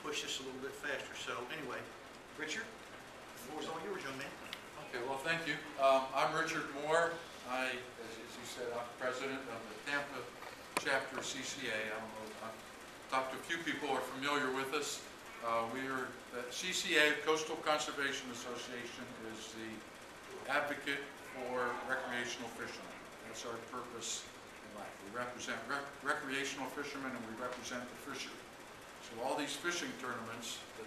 push this a little bit faster. So anyway, Richard, the floor is all yours, young man. Okay, well, thank you. I'm Richard Moore. As you said, I'm president of the Tampa chapter of CCA. I don't know, I've talked to a few people who are familiar with us. The CCA, Coastal Conservation Association, is the advocate for recreational fishermen. That's our purpose in life. We represent recreational fishermen, and we represent the fishery. So all these fishing tournaments that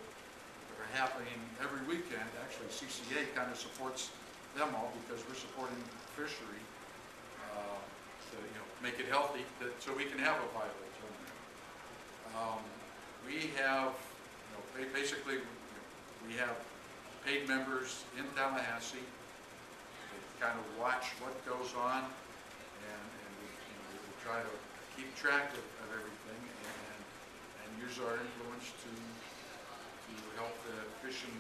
are happening every weekend, actually CCA kind of supports them all because we're supporting fishery to make it healthy so we can have a viable tournament. We have basically we have paid members in Tallahassee. They kind of watch what goes on, and we try to keep track of everything and use our influence to help the Fish and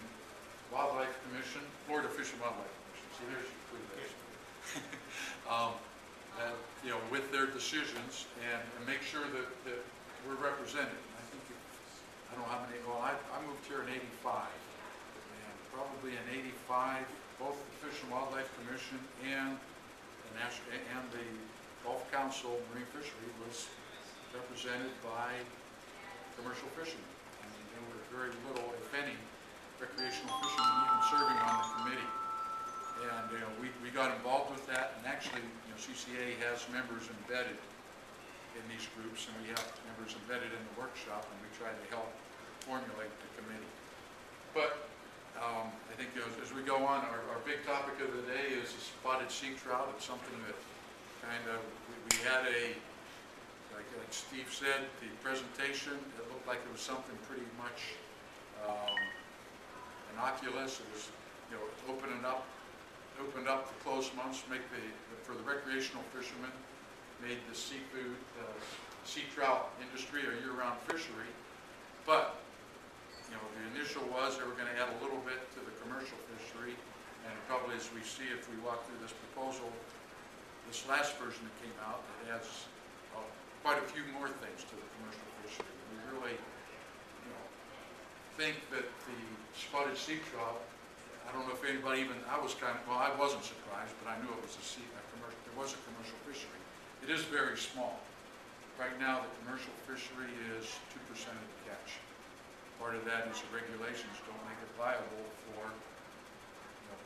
Wildlife Commission, Florida Fish and Wildlife Commission. See, there's your clue there. With their decisions and make sure that we're represented. I think I don't know how many. Well, I moved here in '85, and probably in '85, both the Fish and Wildlife Commission and the Gulf Council Marine Fishery was represented by commercial fishermen. I mean, there were very little, if any, recreational fishermen even serving on the committee. And we got involved with that, and actually CCA has members embedded in these groups, and we have members embedded in the workshop, and we try to help formulate the committee. But I think as we go on, our big topic of the day is the spotted sea trout. It's something that kind of, we had like Steve said, the presentation, it looked like it was something pretty much innocuous. It was, opened up the closed months, for the recreational fishermen, made the seafood, sea trout industry a year-round fishery. But, the initial was they were going to add a little bit to the commercial fishery, and probably as we see if we walk through this proposal, this last version that came out, it adds quite a few more things to the commercial fishery. We really, think that the spotted sea trout, I don't know if anybody even, I wasn't surprised, but I knew it was there was a commercial fishery. It is very small. Right now, the commercial fishery is 2% of the catch. Part of that is the regulations don't make it viable for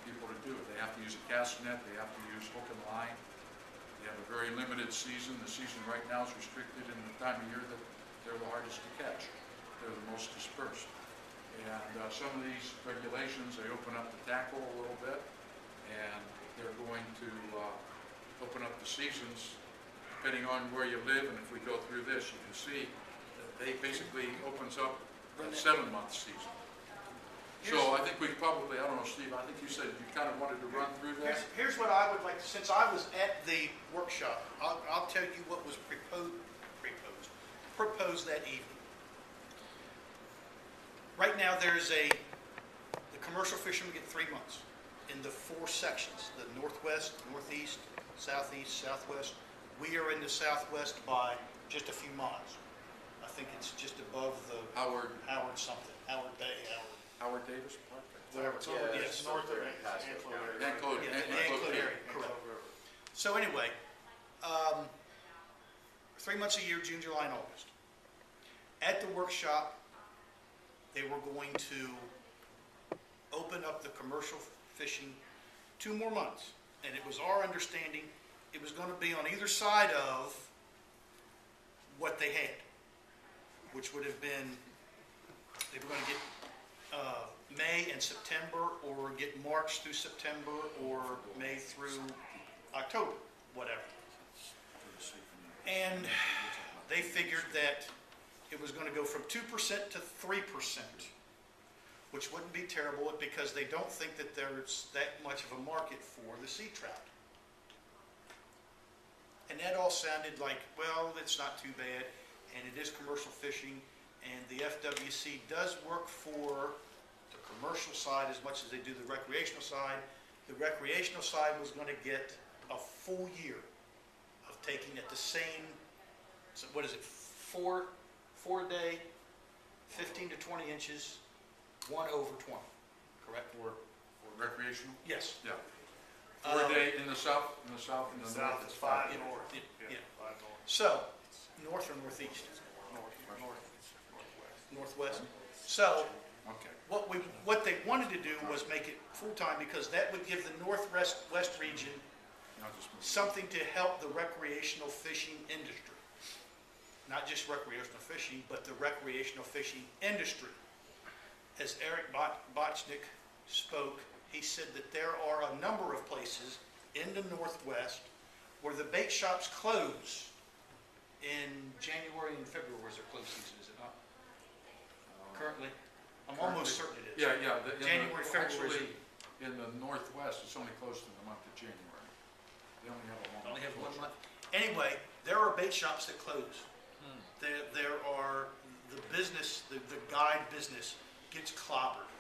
people to do it. They have to use a cast net, they have to use hook and line. They have a very limited season. The season right now is restricted in the time of year that they're the hardest to catch. They're the most dispersed. And some of these regulations, they open up the tackle a little bit, and they're going to open up the seasons depending on where you live. And if we go through this, you can see that they basically opens up a 7-month season. So I think we probably, I don't know, Steve, I think you said you kind of wanted to run through that. Here's what I would like to, since I was at the workshop, I'll tell you what was proposed that evening. Right now, the commercial fishermen get 3 months in the 4 sections, the northwest, northeast, southeast, southwest. We are in the southwest by just a few miles. I think it's just above the Howard Davis Park. Whatever it's over. Yes, north of Anclote area. Correct. So anyway, 3 months a year, June, July, and August. At the workshop, they were going to open up the commercial fishing 2 more months. And it was our understanding it was going to be on either side of what they had, which would have been, they were going to get May and September, or get March through September, or May through October, whatever. And they figured that it was going to go from 2% to 3%, which wouldn't be terrible because they don't think that there's that much of a market for the sea trout. And that all sounded like, well, it's not too bad, and it is commercial fishing, and the FWC does work for the commercial side as much as they do the recreational side. The recreational side was going to get a full year of taking at the same, so what is it, four day 15 to 20 inches, 1 over 20, correct? For recreational? Yes. Yeah. 4 day in the south, and the north. South is 5 Yeah, north. yeah. 5 north. So, north or northeast? Northwest. Northwest. So, Okay. what they wanted to do was make it full-time because that would give the northwest region I'll just move. something to help the recreational fishing industry. Not just recreational fishing, but the recreational fishing industry. As Eric Bochnick spoke, he said that there are a number of places in the Northwest where the bait shops close in January and February was their close season, is it not? Currently? I'm almost certain it is. Yeah. January, February. Actually, in the northwest, it's only close to the month of January. They only have a one. Only have 1 month. Anyway, there are bait shops that close. There are the business, the guide business gets clobbered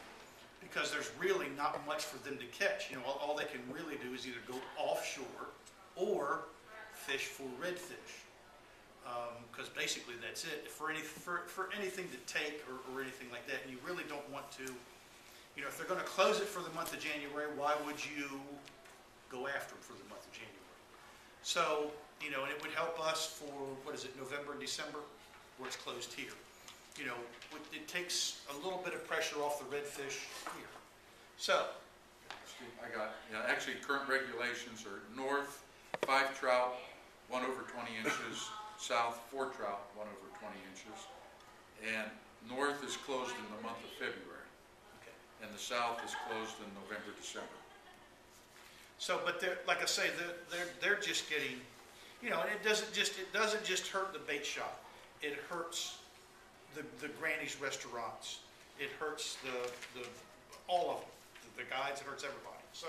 because there's really not much for them to catch. You know, all they can really do is either go offshore or fish for redfish. Because basically that's it. For anything to take or anything like that, and you really don't want to, you know, if they're going to close it for the month of January, why would you go after them for the month of January? So, you know, and it would help us for, what is it, November and December, where it's closed here. You know, it takes a little bit of pressure off the redfish here. So, Steve, actually, current regulations are north, 5 trout, 1 over 20 inches, south, 4 trout, 1 over 20 inches, and north is closed in the month of February, okay. and the south is closed in November, December. So, but they're, like I say, they're just getting, you know, and it doesn't just hurt the bait shop. It hurts the Granny's restaurants. It hurts all of them, the guides. It hurts everybody. So,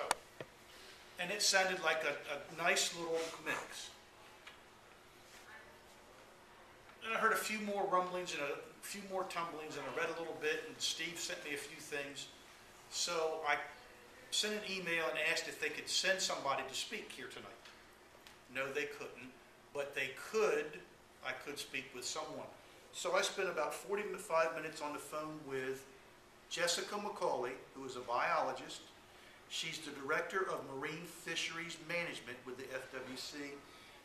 and it sounded like a nice little mix. And I heard a few more rumblings and a few more tumblings, and I read a little bit, and Steve sent me a few things. So I sent an email and asked if they could send somebody to speak here tonight. No, they couldn't, but I could speak with someone. So I spent about 45 minutes on the phone with Jessica McCauley, who is a biologist. She's the Director of Marine Fisheries Management with the FWC.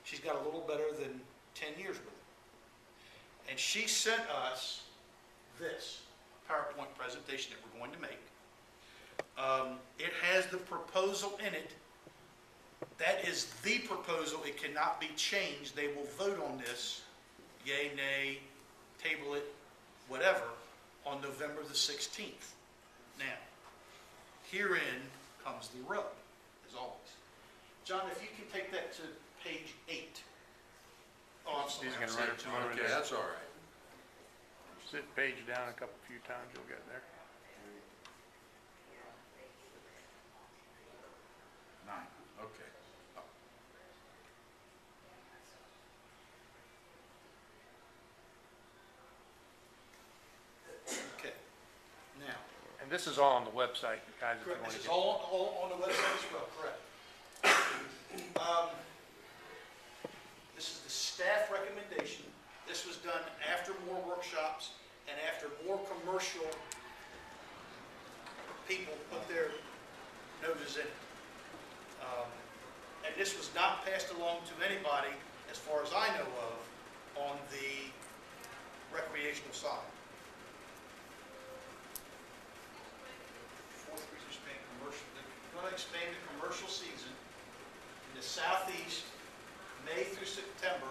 She's got a little better than 10 years with it. And she sent us this PowerPoint presentation that we're going to make. It has the proposal in it. That is the proposal. It cannot be changed. They will vote on this, yay, nay, table it, whatever, on November the 16th. Now, herein comes the rub, as always. John, if you can take that to page 8. Oh, I'm sorry. He's gonna write it tomorrow. Okay, that's all right. Sit page down a few times, you'll get there. 9, okay. Oh. Okay. Now, And this is all on the website, guys, if you correct, want this to is get. all on the website as well, correct. This is the staff recommendation. This was done after more workshops and after more commercial people put their noses in it. And this was not passed along to anybody, as far as I know of, on the recreational side. Fourth, we expand commercial. They're going to expand the commercial season in the southeast, May through September,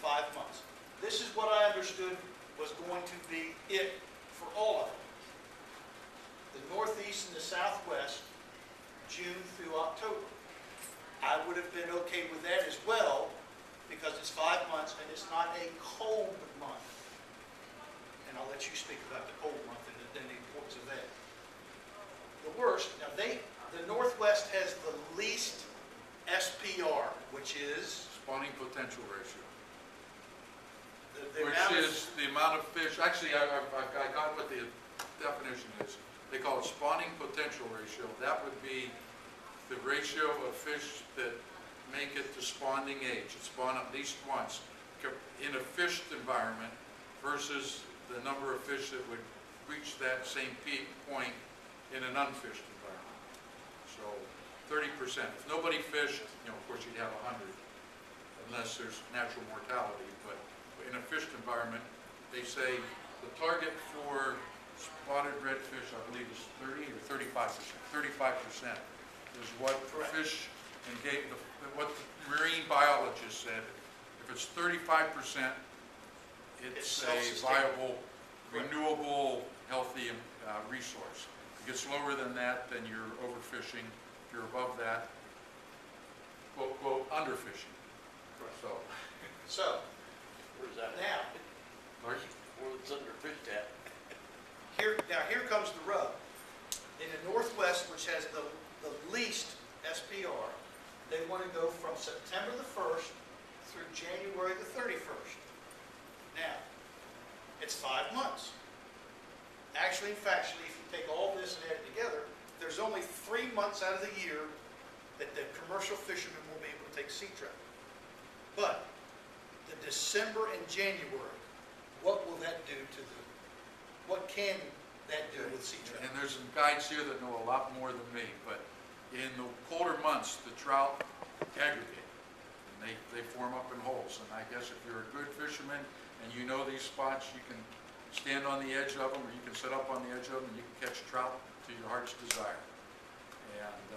5 months. This is what I understood was going to be it for all of them. The northeast and the southwest, June through October. I would have been okay with that as well, because it's 5 months and it's not a cold month. And I'll let you speak about the cold month and the importance of that. The worst, now the northwest has the least SPR, which is Spawning potential ratio, the which amount of, is the amount of fish, actually, I got what the definition is. They call it spawning potential ratio. That would be the ratio of fish that make it to spawning age, that spawn at least once, in a fished environment versus the number of fish that would reach that same peak point in an unfished environment. So 30%. If nobody fished, of course you'd have 100, unless there's natural mortality. But in a fished environment, they say the target for spotted redfish, I believe, is 30 or 35%. 35% is what fish and game, what the marine biologist said. If it's 35%, it's a viable, renewable, healthy resource. If it gets lower than that, then you're overfishing. If you're above that, quote, quote, underfishing. So, Where's that? now, Pardon? Where's underfished at? here comes the rub. In the Northwest, which has the least SPR, they want to go from September the 1st through January the 31st. Now, it's 5 months. Actually, factually, if you take all this and add it together, there's only 3 months out of the year that the commercial fishermen will be able to take sea trout. But the December and January, what will that do to what can that do with sea trout? And there's some guides here that know a lot more than me, but in the colder months, the trout aggregate. And they form up in holes. And I guess if you're a good fisherman and you know these spots, you can stand on the edge of them, or you can sit up on the edge of them, and you can catch trout to your heart's desire. And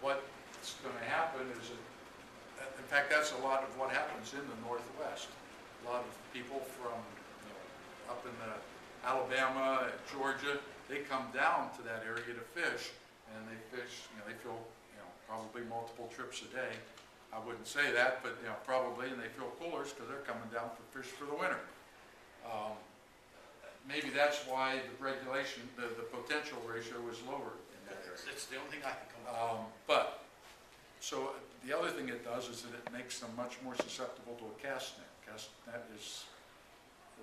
what's going to happen is, in fact, that's a lot of what happens in the Northwest. A lot of people from up in the Alabama, Georgia, they come down to that area to fish, and they fish. They fill probably multiple trips a day. I wouldn't say that, but probably, and they fill coolers because they're coming down for fish for the winter. Maybe that's why the regulation, the potential ratio is lower in that area. It's the only thing I can come up with. So the other thing it does is that it makes them much more susceptible to a cast net. Cast net is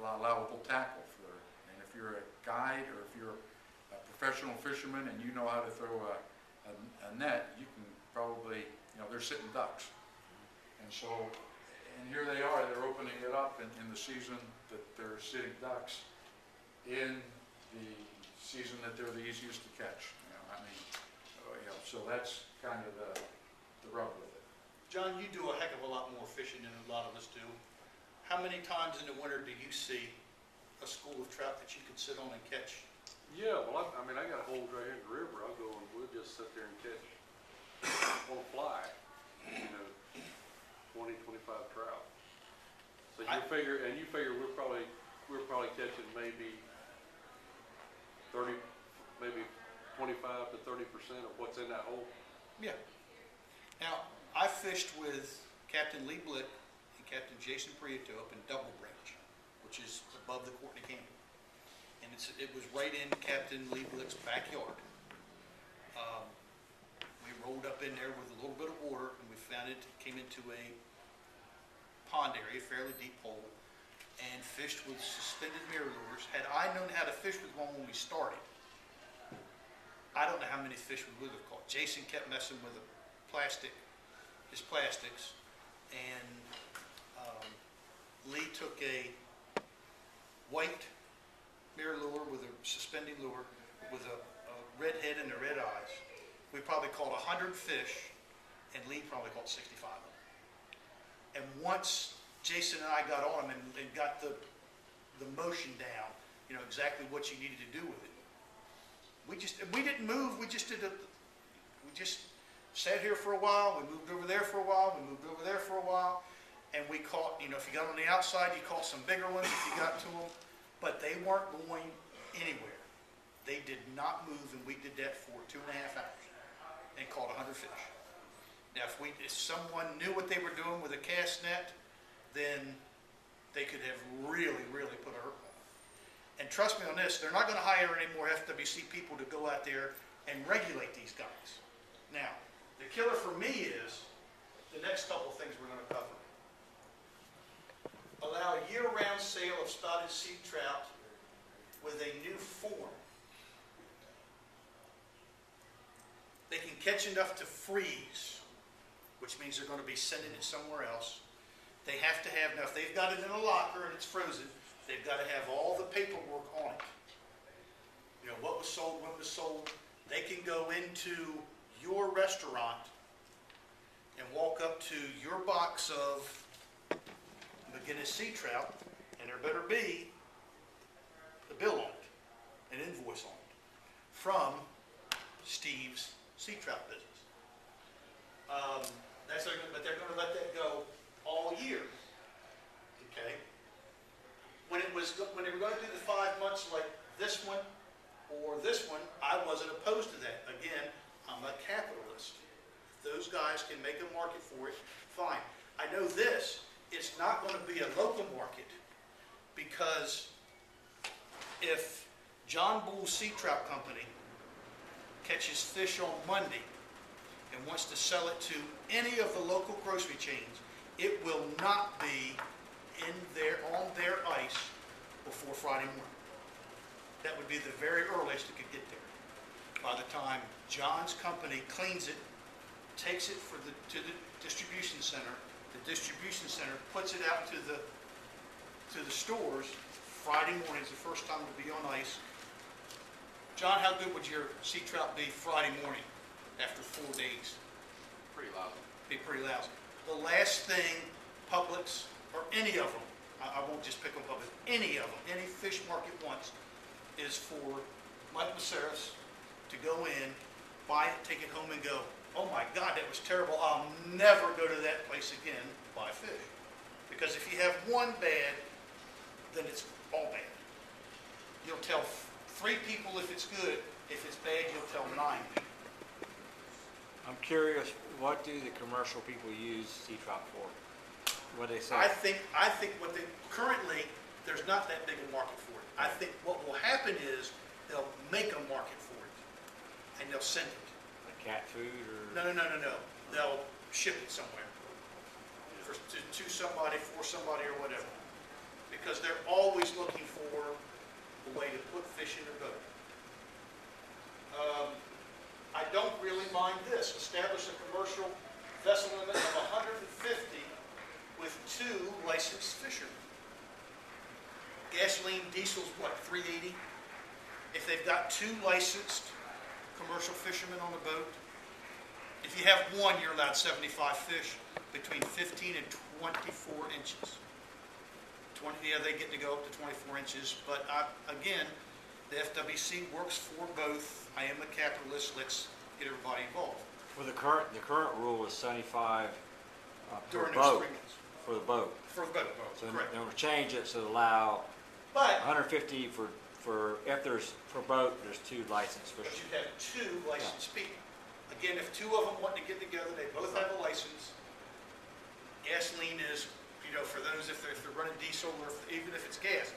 allowable tackle for, and if you're a guide or if you're a professional fisherman and you know how to throw a net, you can probably, they're sitting ducks. And so, and here they are, they're opening it up in the season that they're sitting ducks, in the season that they're the easiest to catch. So that's kind of the rub with it. John, you do a heck of a lot more fishing than a lot of us do. How many times in the winter do you see a school of trout that you could sit on and catch? Yeah, well, I got holes right here in the river. I'll go and we'll just sit there and catch on a fly, 20, 25 trout. So you figure we're probably catching maybe 30, maybe 25 to 30% of what's in that hole. Yeah. Now, I fished with Captain Lee Blick and Captain Jason Prieto up in Double Branch, which is above the Courtney Canyon. And it was right in Captain Lee Blick's backyard. We rolled up in there with a little bit of water, and we found it came into a pond area, fairly deep hole, and fished with suspended mirror lures. Had I known how to fish with one when we started, I don't know how many fish we would have caught. Jason kept messing with his plastics, and Lee took a white mirror lure with a suspending lure with a red head and the red eyes. We probably caught 100 fish, and Lee probably caught 65 of them. And once Jason and I got on him and got the motion down, exactly what you needed to do with it. We didn't move. We just sat here for a while. We moved over there for a while. We moved over there for a while, and we caught. If you got on the outside, you caught some bigger ones if you got to them, but they weren't going anywhere. They did not move, and we did that for 2.5 hours and caught 100 fish. Now, if someone knew what they were doing with a cast net, then they could have really, really put a hurt on it. And trust me on this, they're not going to hire any more FWC people to go out there and regulate these guys. Now, the killer for me is the next couple of things we're going to cover. Allow year-round sale of spotted sea trout with a new form. They can catch enough to freeze, which means they're going to be sending it somewhere else. They have to have, now if they've got it in a locker and it's frozen, They've got to have all the paperwork on it. You know, what was sold, when was sold. They can go into your restaurant and walk up to your box of McGinnis sea trout, and there better be the bill on it, an invoice on it, from Steve's sea trout business. But they're going to let that go all year. Okay. When they were going to do the 5 months like this one or this one, I wasn't opposed to that. Again, I'm a capitalist. If those guys can make a market for it, fine. I know this, it's not going to be a local market, because if John Bull's Sea Trout Company catches fish on Monday and wants to sell it to any of the local grocery chains, it will not be on their ice before Friday morning. That would be the very earliest it could get there. By the time John's company cleans it, takes it to the distribution center, the distribution center puts it out to the stores, Friday morning is the first time to be on ice. John, how good would your sea trout be Friday morning after 4 days? Pretty lousy. Be pretty lousy. The last thing Publix, or any of them, I won't just pick on Publix, any of them, any fish market wants, is for Mike Maceras to go in, buy it, take it home and go, oh my God, that was terrible. I'll never go to that place again, buy fish. Because if you have one bad, then it's all bad. You'll tell 3 people if it's good. If it's bad, you'll tell 9 people. I'm curious, what do the commercial people use sea trout for? What do they say? I think what they, currently, there's not that big a market for it. I think what will happen is they'll make a market for it, and they'll send it. Like cat food or? No. They'll ship it somewhere to somebody, for somebody, or whatever. Because they're always looking for a way to put fish in their boat. I don't really mind this. Establish a commercial vessel limit of 150 with 2 licensed fishermen. Gasoline, diesel's what, $3.80? If they've got 2 licensed commercial fishermen on the boat, if you have one, you're allowed 75 fish between 15 and 24 inches. They get to go up to 24 inches, but again, the FWC works for both. I am a capitalist. Let's get everybody involved. Well, the current rule is 75 per During those 3 boat months. for the boat. For the boat, So correct. they're going to change it to allow But 150 for if there's per boat, there's 2 licensed But fishermen. you have 2 licensed people. Again, if 2 of them want to get together, they both have a license. Gasoline is, for those, if they're running diesel, or even if it's gas.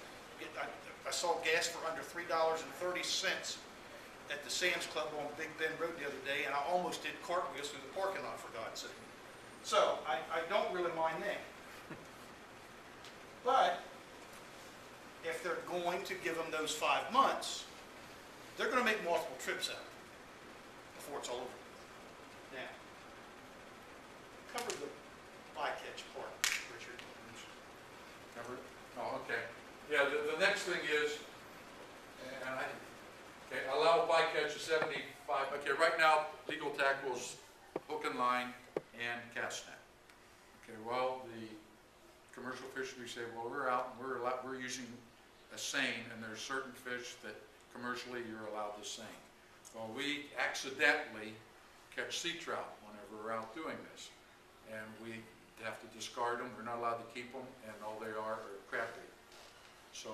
I saw gas for under $3.30 at the Sam's Club on Big Bend Road the other day, and I almost did cartwheels through the parking lot, for God's sake. So, I don't really mind that. But, if they're going to give them those 5 months, they're going to make multiple trips out before it's all over. Now, cover the bycatch part, Richard. Cover it? Oh, okay. Yeah, the next thing is, allow bycatch of 75. Okay, right now, legal tackles, hook and line, and cast net. Okay, well, the commercial fishery say, well, we're out and we're using a seine, and there's certain fish that commercially you're allowed to seine. Well, we accidentally catch sea trout whenever we're out doing this, and we have to discard them. We're not allowed to keep them, and all they are crab bait. So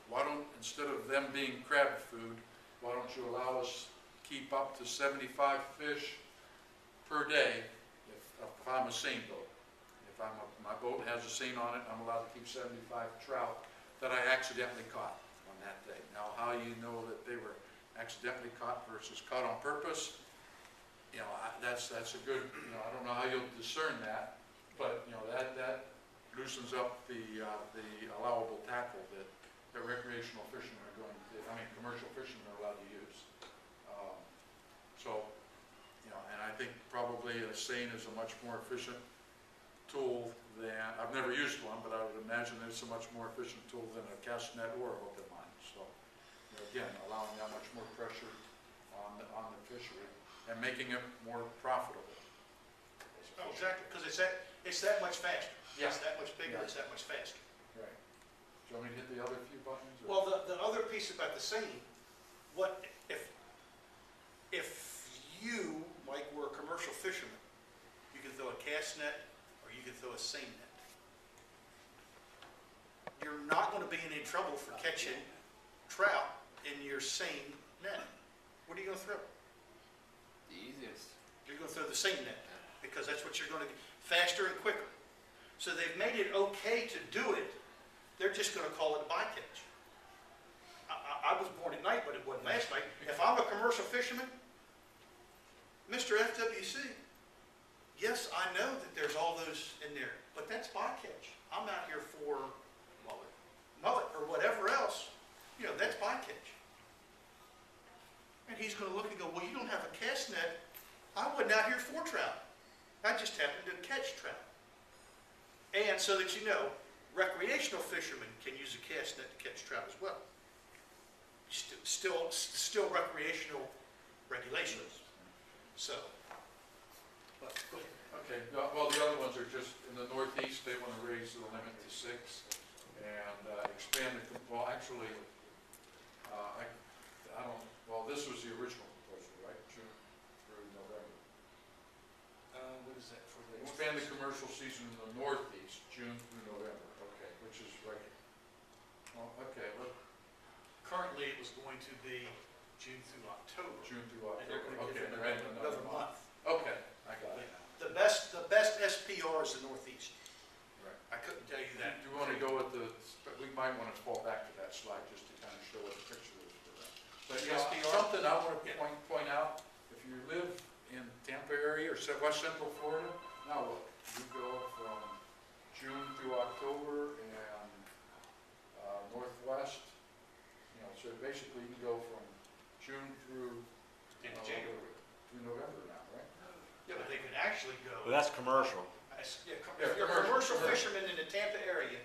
why don't, instead of them being crab food, why don't you allow us to keep up to 75 fish per day if I'm a seine boat? If my boat has a seine on it, I'm allowed to keep 75 trout that I accidentally caught on that day. Now, how you know that they were accidentally caught versus caught on purpose, that's a good, I don't know how you'll discern that, but, that loosens up the allowable tackle that recreational fishermen are commercial fishermen are allowed to use. And I think probably a seine is a much more efficient tool than, I've never used one, but I would imagine it's a much more efficient tool than a cast net or a hook and line. So, you know, again, allowing that much more pressure on the fishery and making it more profitable. Oh, exactly, because it's that much faster. Yeah. It's that much bigger, Yeah. it's that much faster. Right. Do you want me to hit the other few buttons? or- Well, the other piece about the seine, what, if you, Mike, were a commercial fisherman, you could throw a cast net or you could throw a seine net. You're not gonna be in any trouble for catching trout in your seine net. What are you gonna throw? The easiest. You're gonna throw the seine net, because that's what you're gonna get, faster and quicker. So they've made it okay to do it, they're just gonna call it a bycatch. I was born at night, but it wasn't last night. If I'm a commercial fisherman, Mr. FWC, yes, I know that there's all those in there, but that's bycatch. I'm out here for mullet or whatever else, you know, that's bycatch. And he's gonna look and go, well, you don't have a cast net. I wasn't out here for trout. I just happened to catch trout. And so that you know, recreational fishermen can use a cast net to catch trout as well. Still recreational regulations. So, but, go ahead. Okay, well, the other ones are just, in the Northeast, they want to raise the limit to 6 and expand the, well, actually, I don't, well, this was the original proposal, right, June through November. What is that for the? Expand the commercial season in the Northeast, June through November, okay, which is right. Well, okay, look, Currently, it was going to be June through October. June through And they're October, gonna okay, give it they're adding another month. Okay, I got it now. The best SPR is the Northeast. Right. I couldn't tell you that. Do you want to go with the, we might want to fall back to that slide just to kind of show what the picture is for that. But The you know, SPR? something I want to Yeah. point out, if you live in Tampa area or West Central Florida, now look, you go from June through October and Northwest, you know, so basically you can go from June through Into January. through November now, right? Yeah, but they could actually Well, go. that's commercial. If you're a commercial Yeah. fisherman in the Tampa area,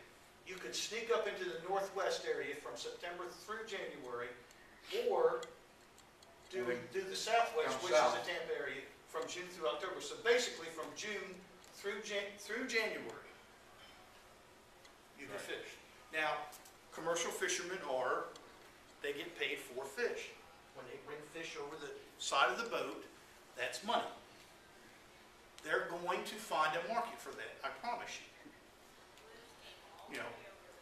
you could sneak up into the Northwest area from September through January, or do the Southwest, Come which is south. the Tampa area, from June through October. So basically, from June through January, you can Right. fish. Now, commercial fishermen they get paid for fish. When they bring fish over the side of the boat, that's money. They're going to find a market for that, I promise you. You know,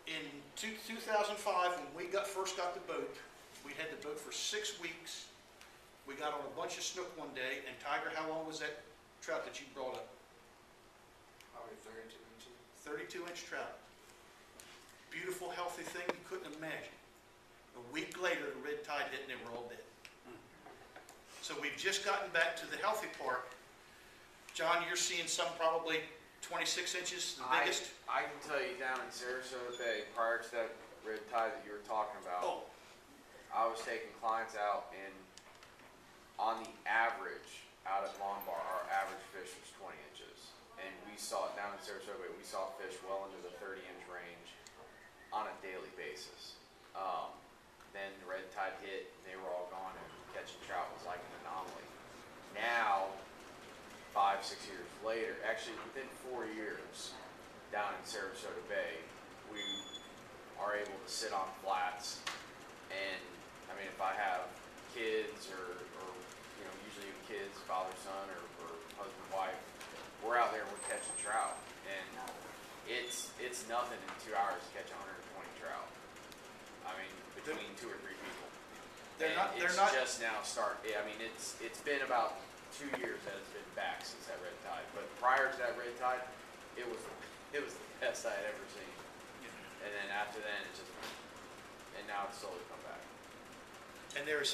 in 2005, when we first got the boat, we had the boat for 6 weeks. We got on a bunch of snook one day, and Tiger, how long was that trout that you brought up? Probably 32 inches. 32-inch trout. Beautiful, healthy thing you couldn't imagine. A week later, the red tide hit and they were all dead. So we've just gotten back to the healthy part. John, you're seeing some probably 26 inches, the biggest. I can tell you down in Sarasota Bay, prior to that red tide that you were talking about, Oh, I was taking clients out, and on the average, out at Lombard, our average fish was 20 inches. And we saw it down in Sarasota Bay, we saw fish well into the 30-inch range on a daily basis. Then the red tide hit, and they were all gone, and catching trout was like an anomaly. Now, 5, 6 years later, actually within 4 years, down in Sarasota Bay, we are able to sit on flats, and I mean, if I have kids or you know, usually kids, father, son, or husband, wife, we're out there and we're catching trout, and it's nothing in 2 hours to catch 120 trout. I mean, between 2 or 3 people. they're not, It's just now I mean, it's been about 2 years that it's been back since that red tide. But prior to that red tide, it was the best I had ever seen. And then after then, and now it's slowly come back. and there's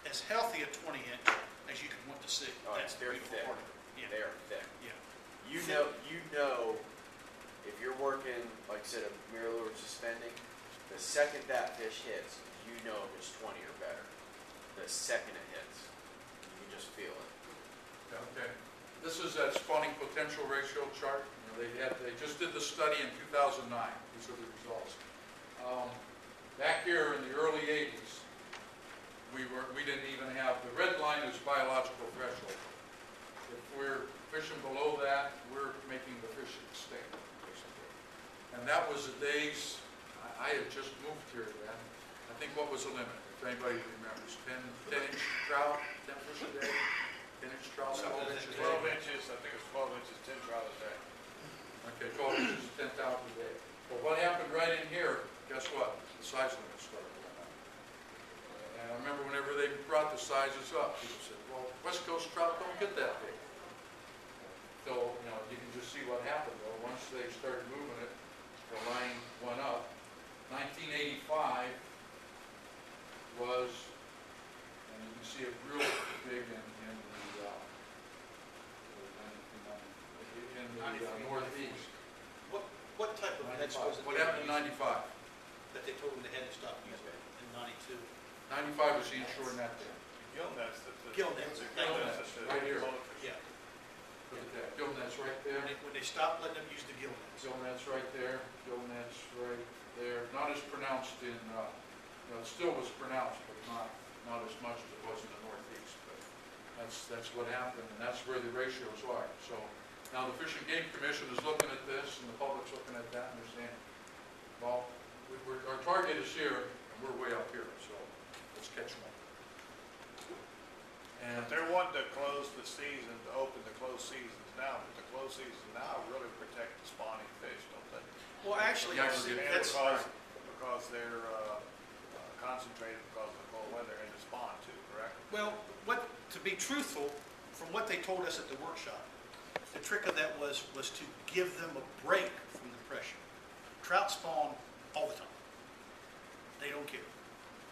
as healthy a 20-inch as you could want to see. Oh, That's the they're beautiful thick. part of it. Yeah. They are thick. Yeah. You know, if you're working, like I said, a mirror lure suspending, the second that fish hits, you know if it's 20 or better. The second it hits, you can just feel it. Okay. This is that spawning potential ratio chart. They just did the study in 2009. These are the results. Back here in the early 80s, we didn't even have, the red line is biological threshold. If we're fishing below that, we're making the fish extinct, basically. And that was the days, I had just moved here then. I think what was the limit, if anybody remembers, 10-inch trout, 10 fish a day, 10-inch trout, 12 inches. 12 inches, I think it's 12 inches, 10 trout a day. Okay, 12 inches, 10,000 a day. Well, what happened right in here, guess what? The size limit started going up. And I remember whenever they brought the sizes up, people said, well, West Coast trout don't get that big. So, you can just see what happened though. Once they started moving it, the line went up. 1985 was, and you can see it real big in the northeast. What type of nets was it? What happened in 95? That they told them they had to stop using in 92? 95 was the inshore net there. Gill nets. Gill nets. Gill nets, right here. Yeah. Look at that. Gill nets right there. When they stopped letting them use the gill nets. Gill nets right there. Gill nets right there. Not as pronounced in, it still was pronounced, but not as much as it was in the northeast. But that's what happened, and that's where the ratios are. So now the Fish and Game Commission is looking at this, and the public's looking at that, and they're saying, well, our target is here, and we're way up here, so let's catch them up. And They're wanting to close the season, to open the closed seasons now, but the closed seasons now really protect the spawning fish, don't they? Well, actually, Yeah, And that's, because they're concentrated because of the cold weather and the spawn too, correct? well, to be truthful, from what they told us at the workshop, the trick of that was to give them a break from the pressure. Trout spawn all the time. They don't care.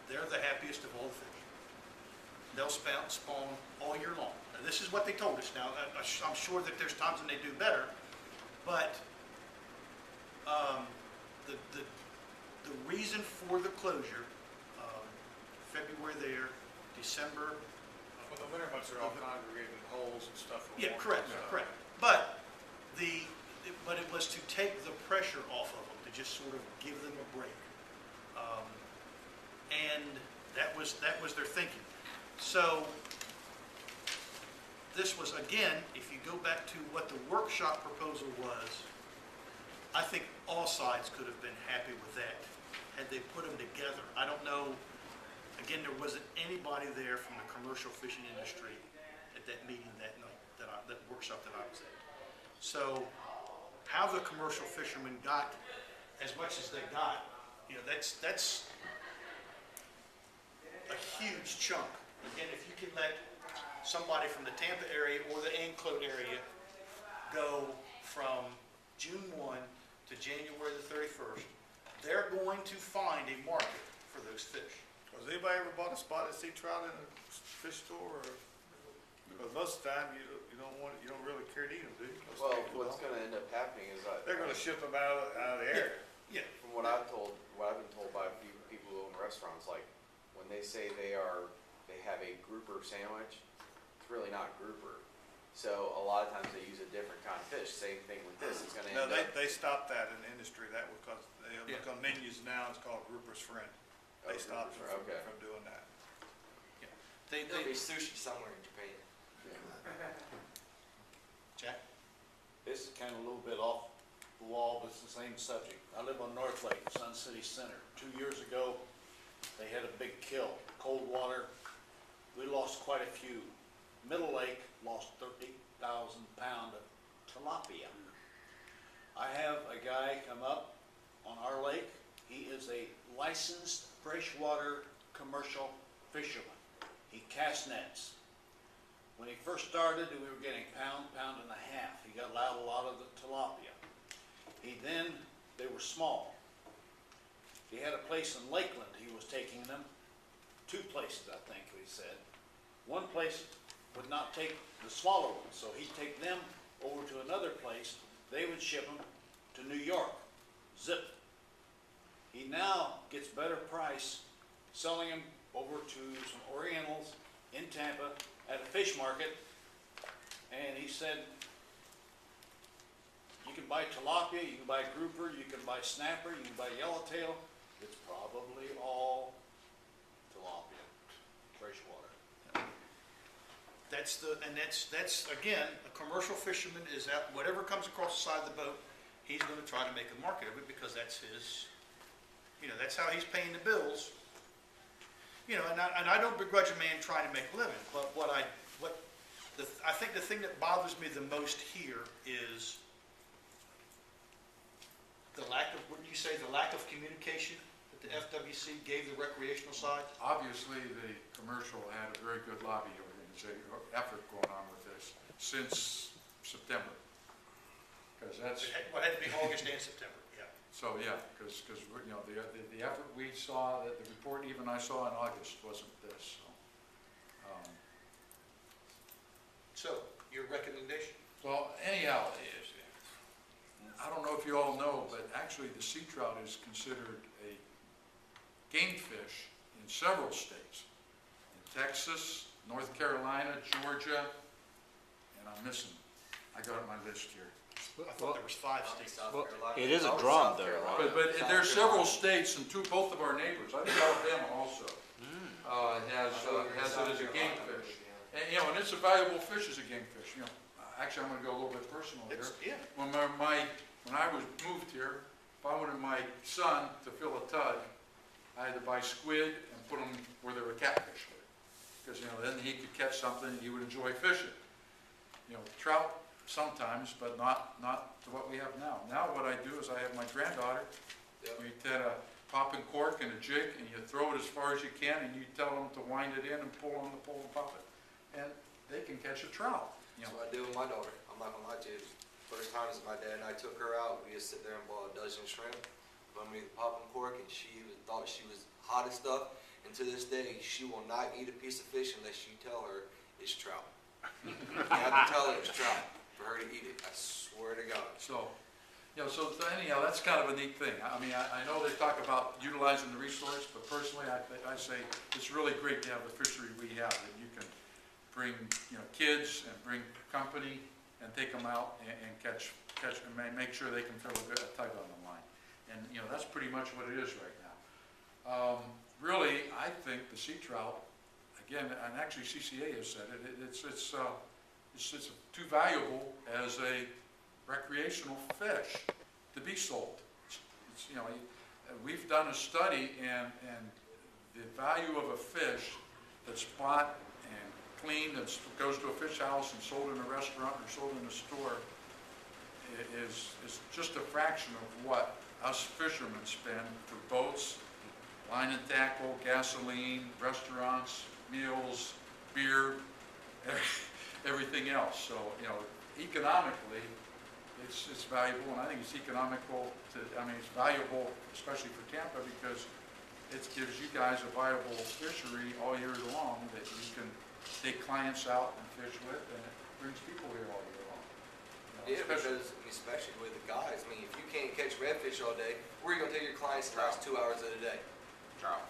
They're the happiest of all the fish. They'll spawn all year long. Now, this is what they told us. Now, I'm sure that there's times when they do better, but the reason for the closure, February there, December. Well, the winter months are all congregated in holes and stuff. Yeah, correct, correct. But it was to take the pressure off of them, to just sort of give them a break. And that was their thinking. So this was, again, if you go back to what the workshop proposal was, I think all sides could have been happy with that had they put them together. I don't know, again, there wasn't anybody there from the commercial fishing industry at that meeting that night, that workshop that I was at. So how the commercial fishermen got as much as they got, that's a huge chunk. Again, if you can let somebody from the Tampa area or the Anclote area go from June 1 to January the 31st, they're going to find a market for those fish. Has anybody ever bought a spotted sea trout in a fish store? Because most of the time you don't really care to eat them, do you? Most Well, people what's don't. going to end up happening is that They're going to ship them out of the area. Yeah. from what I've been told by a few people who own restaurants, like when they say they have a grouper sandwich, it's really not grouper. So a lot of times they use a different kind of fish. Same thing with this. It's going to No, end up. they stopped that in the industry. That was because they Yeah. look on menus now. It's called Grouper's Friend. They Oh, stopped Grouper's them Friend, okay. from doing that. There'll be sushi somewhere in Japan. Jack? This is kind of a little bit off the wall, but it's the same subject. I live on North Lake, Sun City Center. 2 years ago, they had a big kill, cold water. We lost quite a few. Middle Lake lost 30,000 pounds of tilapia. I have a guy come up on our lake. He is a licensed freshwater commercial fisherman. He casts nets. When he first started, we were getting pound and a half. He got out a lot of the tilapia. They were small. He had a place in Lakeland, he was taking them. 2 places, I think he said. One place would not take the smaller ones, so he'd take them over to another place. They would ship them to New York, zip. He now gets better price selling them over to some Orientals in Tampa at a fish market And he said, you can buy tilapia, you can buy grouper, you can buy snapper, you can buy yellowtail. It's probably all tilapia, freshwater. That's again, a commercial fisherman is out, whatever comes across the side of the boat, he's gonna try to make a market of it because that's his, that's how he's paying the bills. And I don't begrudge a man trying to make a living, but I think the thing that bothers me the most here is the lack of, wouldn't you say, the lack of communication that the FWC gave the recreational side? Obviously, the commercial had a very good lobby organization, effort going on with this since September. Because that's, It had to be August and September, yeah. so yeah, because, the effort we saw, the report even I saw in August wasn't this, so. So, your recommendation? Well, anyhow, I don't know if you all know, but actually the sea trout is considered a game fish in several states. In Texas, North Carolina, Georgia, and I'm missing, I got it on my list here. I thought there was 5 states. Well, it is a drum though, right? But there's several states, and both of our neighbors, I think Alabama also, has it as a game fish. And, and it's a valuable fish as a game fish, Actually, I'm gonna go a little bit personal here. Yeah. When I was moved here, if I wanted my son to fill a tug, I had to buy squid and put them where there were catfish. Because, then he could catch something and he would enjoy fishing. Trout sometimes, but not to what we have now. Now what I do is I have my granddaughter, we take a pop and cork and a jig, and you throw it as far as you can, and you tell them to wind it in and pull on the pole and pop it. And they can catch a trout. That's what I do with my daughter. I'm not gonna lie to you. First time is my dad and I took her out, we just sit there and bought a dozen shrimp, put me the pop and cork, and thought she was hot and stuff. And to this day, she will not eat a piece of fish unless you tell her it's trout. You have to tell her it's trout for her to eat it. I swear to God. So, so anyhow, that's kind of a neat thing. I mean, I know they talk about utilizing the resource, but personally, I say it's really great to have the fishery we have, that you can bring, kids and bring company and take them out and catch and make sure they can fill a tug on the line. And, that's pretty much what it is right now. Really, I think the sea trout, again, and actually CCA has said it, it's too valuable as a recreational fish to be sold. We've done a study, and the value of a fish that's bought and cleaned and goes to a fish house and sold in a restaurant or sold in a store is just a fraction of what us fishermen spend for boats, line and tackle, gasoline, restaurants, meals, beer, everything else. So, economically, it's valuable, and I think it's economical it's valuable, especially for Tampa, because it gives you guys a viable fishery all year long that you can take clients out and fish with, and it brings people here all year long. Yeah, because especially with the guys, if you can't catch redfish all day, where are you gonna take your clients the last 2 hours of the day? Trout.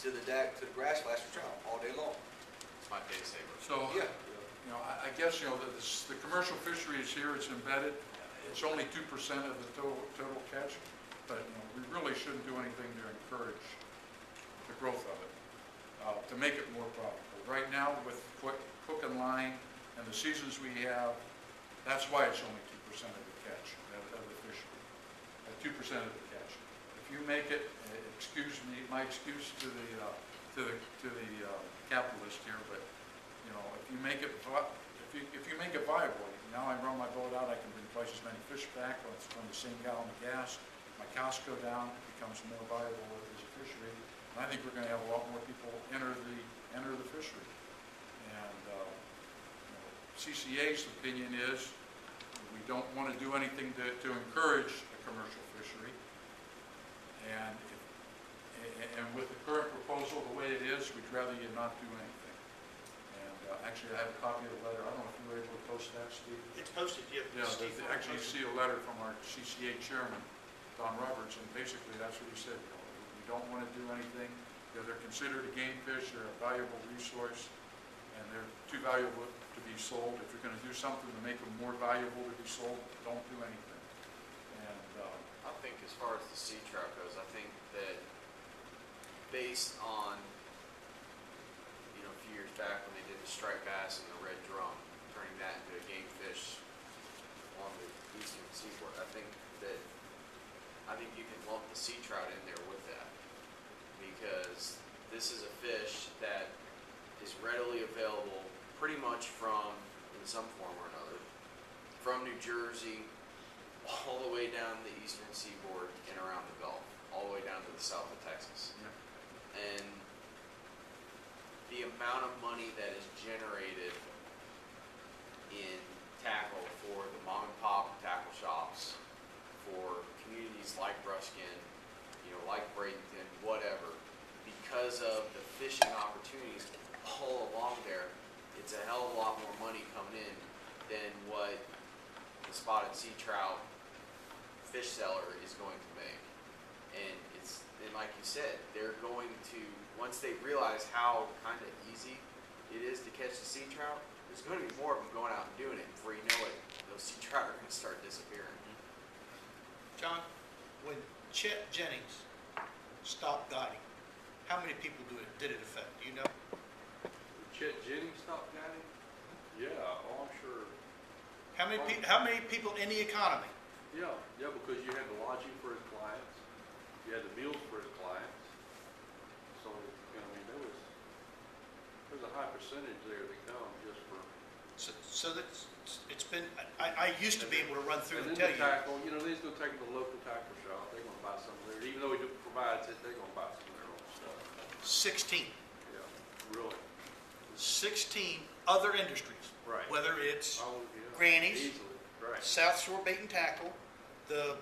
To the deck, to the grass flash for trout all day long. It's my day saver. So, Yeah. I guess, the commercial fishery is here, it's embedded. It's only 2% of the total catch, but, we really shouldn't do anything to encourage the growth of it, to make it more profitable. Right now, with hook and line and the seasons we have, that's why it's only 2% of the catch, of the fishery, 2% of the catch. If you make it, my excuse to the capitalist here, but, if you make it viable, now I run my boat out, I can bring twice as many fish back, let's run the same gallon of gas, my costs go down, it becomes more viable as a fishery, and I think we're gonna have a lot more people enter the fishery. And, CCA's opinion is, we don't wanna do anything to encourage a commercial fishery, and with the current proposal, the way it is, we'd rather you not do anything. Actually, I have a copy of the letter. I don't know if you were able to post that, Steve. It's posted, yeah. Yeah, actually, you see a letter from our CCA chairman, Don Roberts, and basically that's what he said. We don't want to do anything. They're considered a game fish. They're a valuable resource, and they're too valuable to be sold. If you're gonna do something to make them more valuable to be sold, don't do anything. And, I think as far as the sea trout goes, I think that based on, a few years back when they did the striped bass and the red drum, turning that into a game fish on the eastern seaboard, I think you can lump the sea trout in there with that. Because this is a fish that is readily available pretty much from, in some form or another, from New Jersey all the way down the eastern seaboard and around the Gulf, all the way down to the south of Texas. And the amount of money that is generated in tackle for the mom and pop tackle shops, for communities like Ruskin, like Bradenton, whatever, because of the fishing opportunities all along there, it's a hell of a lot more money coming in than what the spotted sea trout fish seller is going to make. And like you said, they're going to, once they realize how kind of easy it is to catch the sea trout, there's going to be more of them going out and doing it. Before you know it, those sea trout are going to start disappearing. John, when Chet Jennings stopped guiding, how many people did it affect? Do you know? Chet Jennings stopped guiding? Yeah, I'm sure. How many people in the economy? Yeah, because you had the lodging for his clients, you had the meals for his clients. So, there's a high percentage there that come just for. So it's been, I used to be able to run through and then tell the you. tackle, they just go take them to the local tackle shop, they're gonna buy some of theirs, even though he provides it, they're gonna buy some of their own stuff. 16. Yeah, really. 16 other industries. Right. Whether it's Oh, yeah. Granny's, Easily, right. South Shore Bait and Tackle, the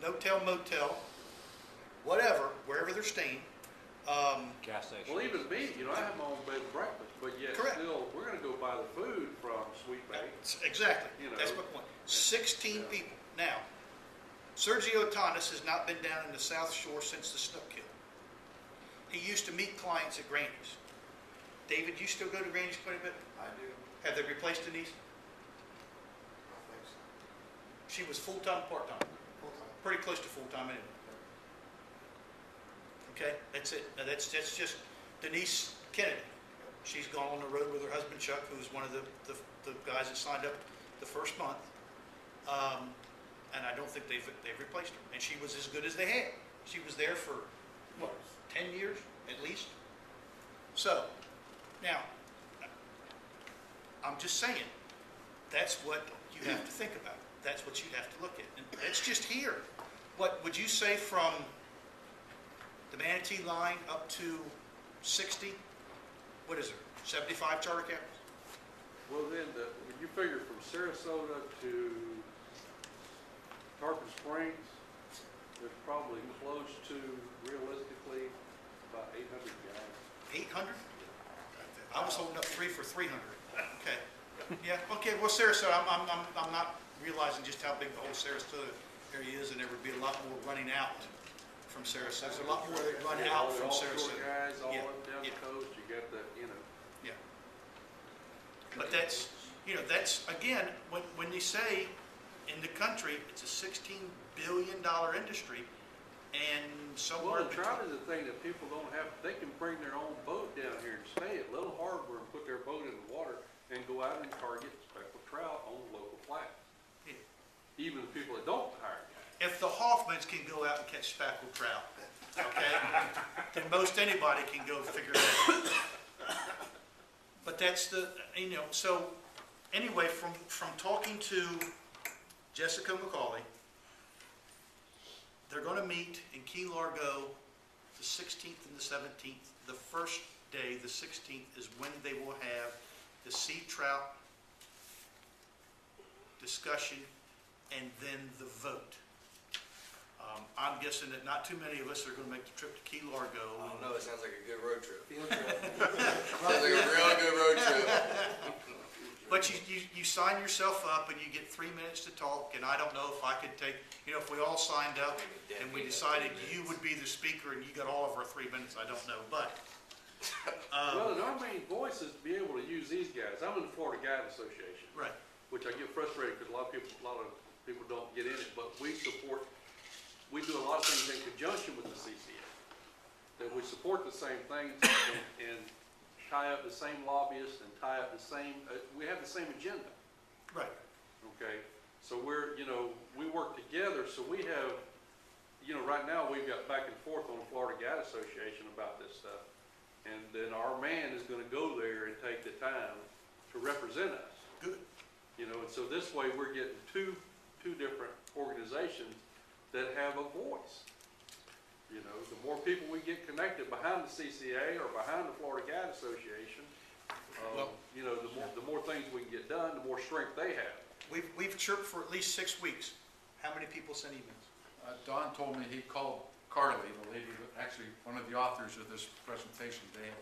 no-tell motel, whatever, wherever they're staying. Gas station. Well, even me, I have my own bed and breakfast, but yet Correct. still, we're gonna go buy the food from Sweet Bait. Exactly. You know. That's my point. 16 Yeah. people. Now, Sergio Tonis has not been down in the South Shore since the snook kill. He used to meet clients at Granny's. David, you still go to Granny's quite a bit? I do. Have they replaced Denise? I think so. She was full-time, part-time? Full-time. Pretty close to full-time anyway. Okay, that's it. Now that's just Denise Kennedy. She's gone on the road with her husband Chuck, who's one of the guys that signed up the first month. And I don't think they've replaced her. And she was as good as they had. She was there for, what, 10 years at least? So, now, I'm just saying, that's what you have to think about. That's what you have to look at. And it's just here. What would you say from the Manatee line up to 60? What is there, 75 charter captains? Well, then, when you figure from Sarasota to Tarpon Springs, there's probably close to, realistically, about 800 guys. 800? I was holding up 3 for 300. Okay. Yeah, okay, well, Sarasota, I'm not realizing just how big the whole Sarasota area is, and there would be a lot more running out from Sarasota. There's a lot more that run out from All short Sarasota. guys, all Yeah, up down yeah. the coast, you got the, Yeah. But that's, that's, again, when they say in the country, it's a $16 billion industry, and somewhere Well, the trout is the thing that people don't have, they can bring their own boat down here and stay at Little Harbor and put their boat in the water and go out and target speckled trout on the local flats. Yeah. Even the people that don't hire guys. If the Hoffmans can go out and catch speckled trout, okay, then most anybody can go figure it out. But that's the, so anyway, from talking to Jessica McCauley, they're going to meet in Key Largo the 16th and the 17th. The first day, the 16th, is when they will have the sea trout discussion and then the vote. I'm guessing that not too many of us are going to make the trip to Key Largo. I don't know, it sounds like a good road trip. Sounds like a real good road trip. But you sign yourself up and you get 3 minutes to talk, and I don't know if I could take, if we all signed up and we decided you would be the speaker and you got all of our 3 minutes, I don't know. But Well, and our main voice is to be able to use these guys. I'm in the Florida Guide Association, Right. which I get frustrated because a lot of people don't get in it, but we do a lot of things in conjunction with the CCA. That we support the same things and tie up the same lobbyists and tie up the same, we have the same agenda, Right. okay? So we work together, so we have, right now we've got back and forth on the Florida Guide Association about this stuff. And then our man is gonna go there and take the time to represent us. Good. And so this way we're getting two different organizations that have a voice. The more people we get connected behind the CCA or behind the Florida Guide Association, Well- the more things we can get done, the more strength they have. We've chirped for at least 6 weeks. How many people sent emails? Don told me he called Carly, the lady, actually one of the authors of this presentation. They have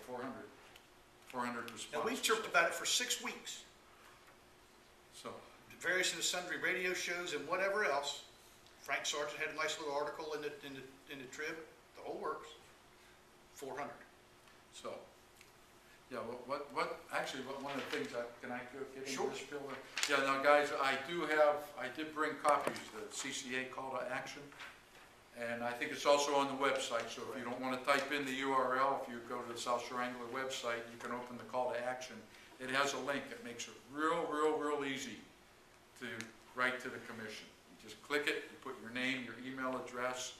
400 responses. Now, we've chirped about it for 6 weeks. So, Various and sundry radio shows and whatever else. Frank Sargent had a nice little article in the Trib, the whole works. 400. so, yeah, one of the things, can I get into Sure. this, Bill? Yeah, now, guys, I did bring copies of the CCA call to action, and I think it's also on the website, so if you don't want to type in the URL, if you go to the South Shore Angler website, you can open the call to action. It has a link that makes it real easy to write to the commission. You just click it, you put your name, your email address,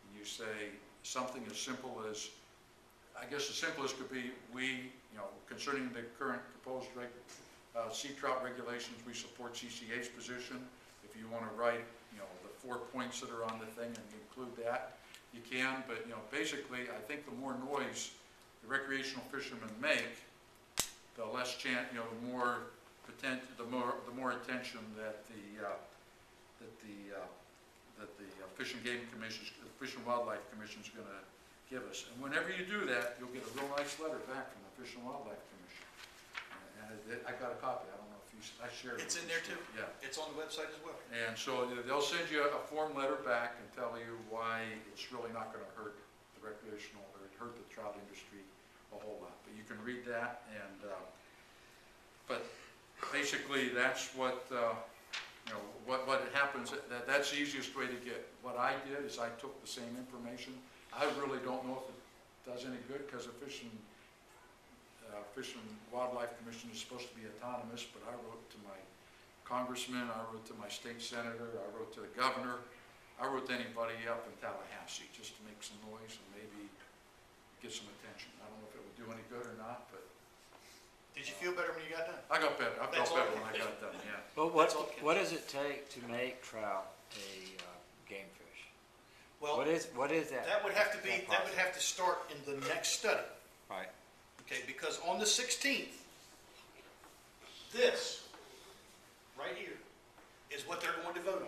and you say something as simple as, I guess the simplest could be, concerning the current proposed sea trout regulations, we support CCA's position. If you want to write, the 4 points that are on the thing and include that, you can, but, basically, I think the more noise the recreational fishermen make, the less chance, the more attention that the Fish and Game Commission, the Fish and Wildlife Commission is going to give us. And whenever you do that, you'll get a real nice letter back from the Fish and Wildlife Commission. And I got a copy. I don't know if I shared it. It's in there too. Yeah. It's on the website as well. And so they'll send you a form letter back and tell you why it's really not going to hurt the recreational or hurt the trout industry a whole lot. But you can read that, and but basically that's what what happens. That's the easiest way to get. What I did is I took the same information. I really don't know if it does any good because the Fish and Wildlife Commission is supposed to be autonomous, but I wrote to my congressman, I wrote to my state senator, I wrote to the governor, I wrote to anybody up in Tallahassee just to make some noise and maybe get some attention. I don't know if it would do any good or not, but Did you feel better when you got done? I got better. I That's felt better all. when I got done, yeah. But That's all. what does it take to make trout a game fish? Well, What is that? that would have to be, that that would have to start in the next study. Right. Okay, because on the 16th, this, right here, is what they're going to vote on.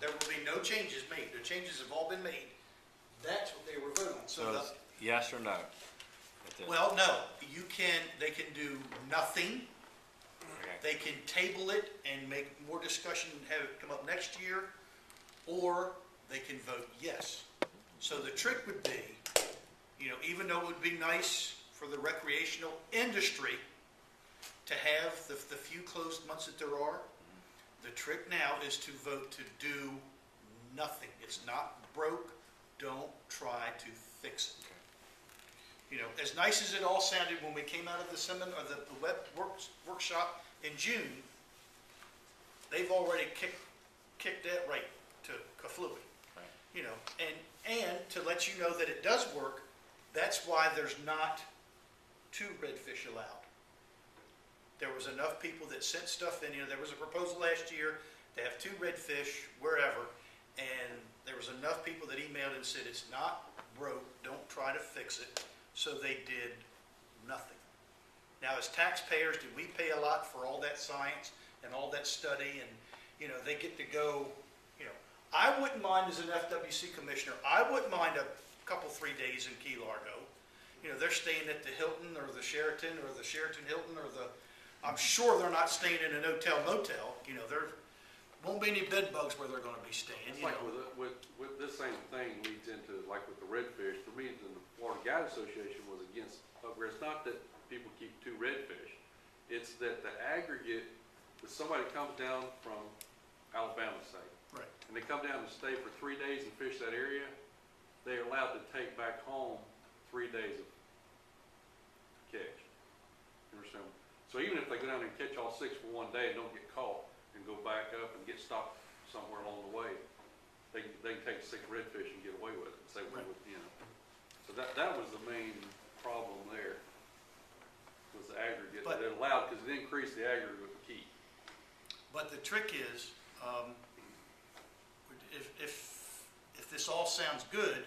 There will be no changes made. The changes have all been made. That's what they were voting on. So it's yes or no? at this? Well, no, they can do nothing. Okay. They can table it and make more discussion and have it come up next year, or they can vote yes. So the trick would be, even though it would be nice for the recreational industry to have the few closed months that there are, the trick now is to vote to do nothing. It's not broke. Don't try to fix it. As nice as it all sounded when we came out of the seminar, the web workshop in June, they've already kicked that right to Kaflooey. Right. And to let you know that it does work, that's why there's not 2 redfish allowed. There was enough people that sent stuff in. There was a proposal last year to have 2 redfish wherever, and there was enough people that emailed and said it's not broke, don't try to fix it. So they did nothing. Now, as taxpayers, do we pay a lot for all that science and all that study? And they get to go. I wouldn't mind as an FWC commissioner. I wouldn't mind a couple 3 days in Key Largo. They're staying at the Hilton or the Sheraton Hilton or I'm sure they're not staying in an hotel motel. Won't be any bed bugs where they're gonna be staying, It's you like know. with this same thing leads into, like with the redfish, for me, the Florida Guide Association was against upgrade. It's not that people keep 2 redfish, it's that the aggregate, that somebody comes down from Alabama, say, Right. and they come down and stay for 3 days and fish that area, they're allowed to take back home 3 days of catch. You understand? So even if they go down and catch all 6 for 1 day and don't get caught and go back up and get stopped somewhere along the way, they can take 6 redfish and get away with it, say, Right. you know. So that was the main problem there, was the aggregate, But- that it allowed, because it increased the aggregate with the key. But the trick is, if this all sounds good,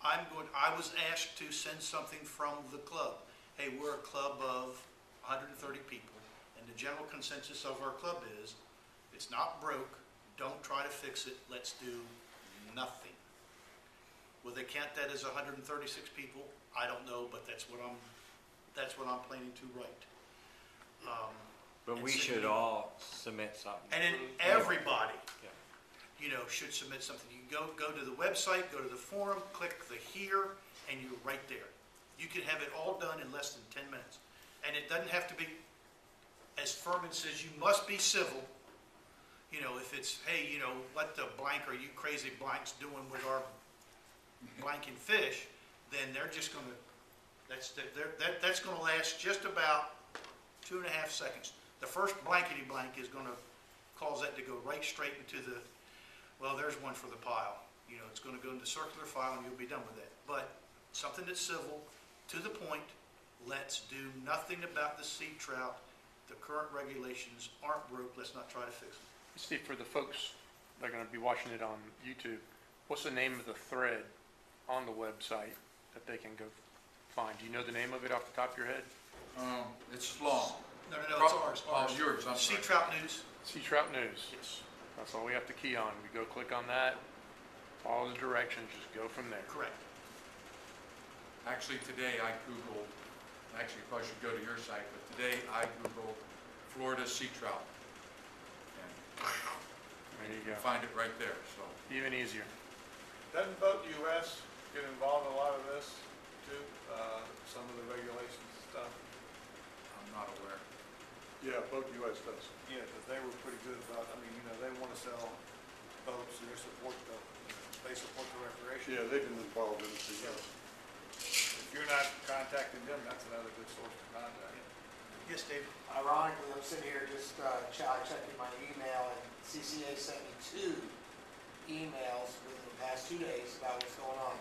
I was asked to send something from the club. Hey, we're a club of 130 people, and the general consensus of our club is, it's not broke, don't try to fix it, let's do nothing. Will they count that as 136 people? I don't know, but that's what I'm planning to write. But And we so should you- all submit something. And then everybody, Yeah. you know, should submit something. You go to the website, go to the forum, click the here, and you're right there. You can have it all done in less than 10 minutes. And it doesn't have to be, as Furman says, you must be civil. You know, if it's, hey, you know, what the blank are you crazy blanks doing with our blanking fish, then they're just gonna, that's gonna last just about 2.5 seconds. The first blankety blank is gonna cause that to go right straight into the, well, there's one for the pile. You know, it's gonna go into circular file and you'll be done with that. But something that's civil, to the point, let's do nothing about the sea trout. The current regulations aren't broke, let's not try to fix them. Steve, for the folks that are gonna be watching it on YouTube, what's the name of the thread on the website that they can go find? Do you know the name of it off the top of your head? It's long. No, it's ours. Oh, yours, I'm Sea sorry. trout news, Sea Trout News. yes, That's all we have to key on. We go click on that, follow the directions, just go from there. correct. Actually, today I Googled, actually I probably should go to your site, but today I Googled Florida sea trout. And There you you go. can find it right there, so. Even easier. Doesn't Boat US get involved in a lot of this too? Some of the regulations and stuff? I'm not aware. Yeah, Boat US does. Yeah, because they were pretty good about, I mean, you know, they want to sell boats and they support the recreation. Yeah, they've been involved in it for So, years. if you're not contacting them, that's another good source to contact. Yes, David? Ironically, I'm sitting here just checking my email, and CCA sent me 2 emails within the past 2 days about what's going on.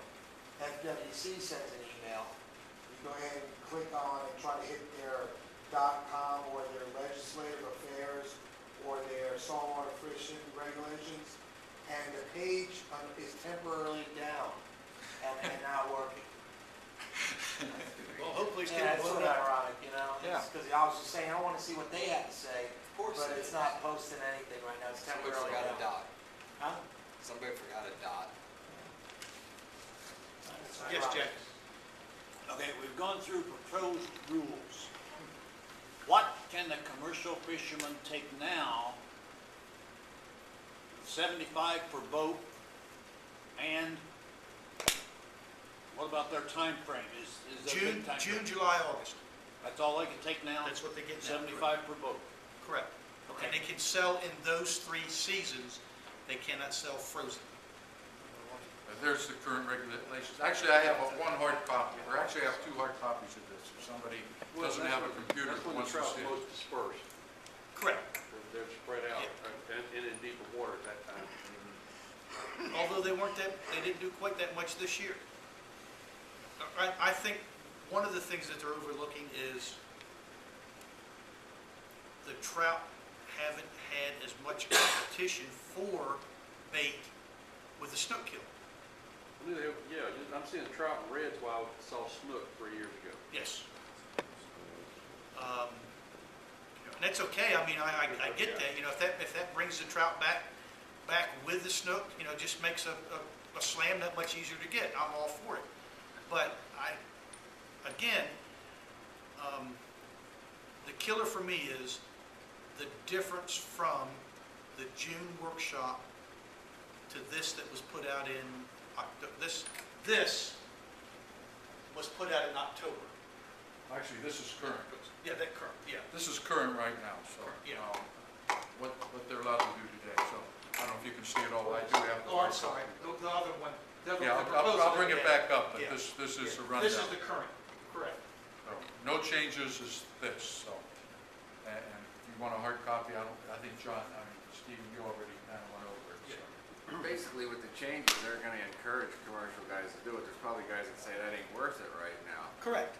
FWC sends an email. You go ahead and click on and try to hit their .com or their legislative affairs or their saltwater fishing regulations, and the page is temporarily down and not working. Well, hopefully it's Yeah, getting it's blown sort of up. ironic, you know? Yeah. Because I was just saying, I want to see what they have to say, Of course but it it's is. not posting anything right now. It's Somebody temporarily forgot a down. dot. Huh? Somebody forgot a dot. It's Yes, ironic. Jack? Okay, we've gone through proposed rules. What can the commercial fisherman take now? 75 per boat, and what about their time frame? Is there a June, big time frame? June, July, August. That's all they can take now? That's what they get now. 75 per boat? Correct. Okay. And they can sell in those 3 seasons, they cannot sell frozen. There's the current regulations. Actually, I have one hard copy, or actually I have 2 hard copies of this. If somebody Well, doesn't that's have a when- computer That's who when the wants to trout see it. most dispersed. Correct. They're spread out Yeah. and in deeper water at that time. Although they didn't do quite that much this year. I think one of the things that they're overlooking is the trout haven't had as much competition for bait with the snook killer. Yeah, I'm seeing trout and reds while I saw snook 3 years ago. Yes. And that's okay, I mean, I get that, you know, if that brings the trout back with the snook, you know, just makes a slam that much easier to get, I'm all for it. But again, the killer for me is the difference from the June workshop to this that was put out in October. This was put out in October. Actually, this is current. Yeah, that current, yeah. This is current right now, so, Yeah. what they're allowed to do today, so, I don't know if you can see it all, I do have the. Oh, I'm sorry, the other one. Yeah, I'll bring it back up, but this is the rundown. This is the current, correct. So, no changes is this, so, and if you want a hard copy, I think Stephen, you already kind of went over it, so. Basically, with the changes, they're gonna encourage commercial guys to do it. There's probably guys that say that ain't worth it right now. Correct.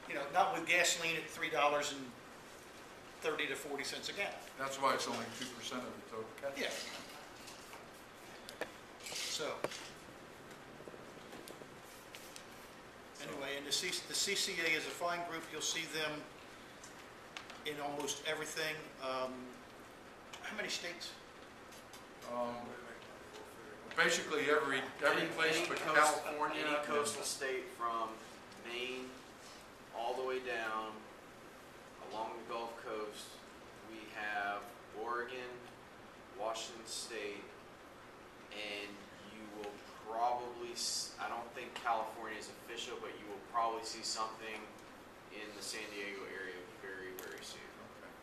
You know, not with gasoline at $3.30 to 40 cents a gallon. That's why it's only 2% of the total catch. Yeah. So. Anyway, and the CCA is a fine group. You'll see them in almost everything. How many states? Basically, every place but California. Any coastal state from Maine all the way down along the Gulf Coast. We have Oregon, Washington State, and you will probably, I don't think California is official, but you will probably see something in the San Diego area very, very soon,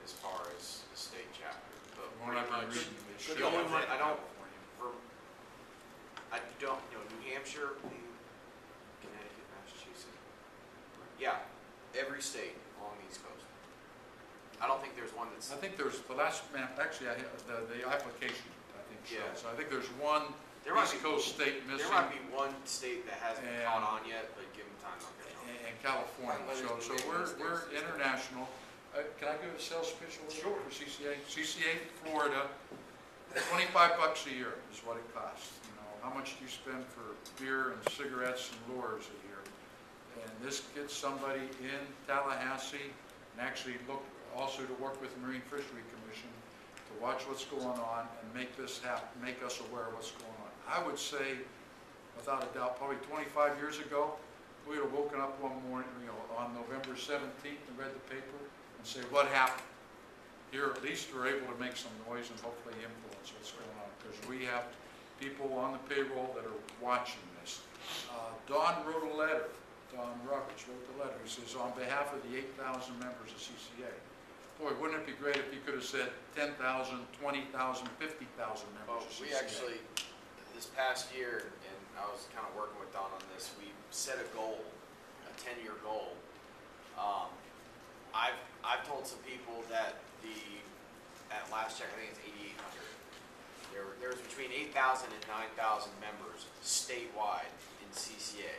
as far as the state chapter. But We're not pretty really much, reading this. the only one, I don't, California. New Hampshire, Connecticut, Massachusetts. Yeah, every state along the East Coast. I don't think there's one that's. I think there's, the last map, actually, I have, the application, I think, Yeah. shows. I think there's one There might East be- Coast state missing. There might be one state that hasn't And- caught on yet, but give them time, they'll get on. And California, so we're international. Can I give a sales pitch a little bit for CCA? CCA Florida, $25 a year is what it costs. You know, how much do you spend for beer and cigarettes and lures a year? And this gets somebody in Tallahassee and actually also to work with the Marine Fishery Commission to watch what's going on and make this happen, make us aware of what's going on. I would say, without a doubt, probably 25 years ago, we would have woken up one morning, on November 17th and read the paper and say, what happened? Here, at least we're able to make some noise and hopefully influence what's going on, because we have people on the payroll that are watching this. Don wrote a letter, Don Roberts wrote the letter. He says, on behalf of the 8,000 members of CCA, boy, wouldn't it be great if he could have said 10,000, 20,000, 50,000 members Well, of CCA? we actually, this past year, and I was kind of working with Don on this, we set a goal, a 10-year goal. I've told some people that at last check, I think it's 8,800. There's between 8,000 and 9,000 members statewide in CCA,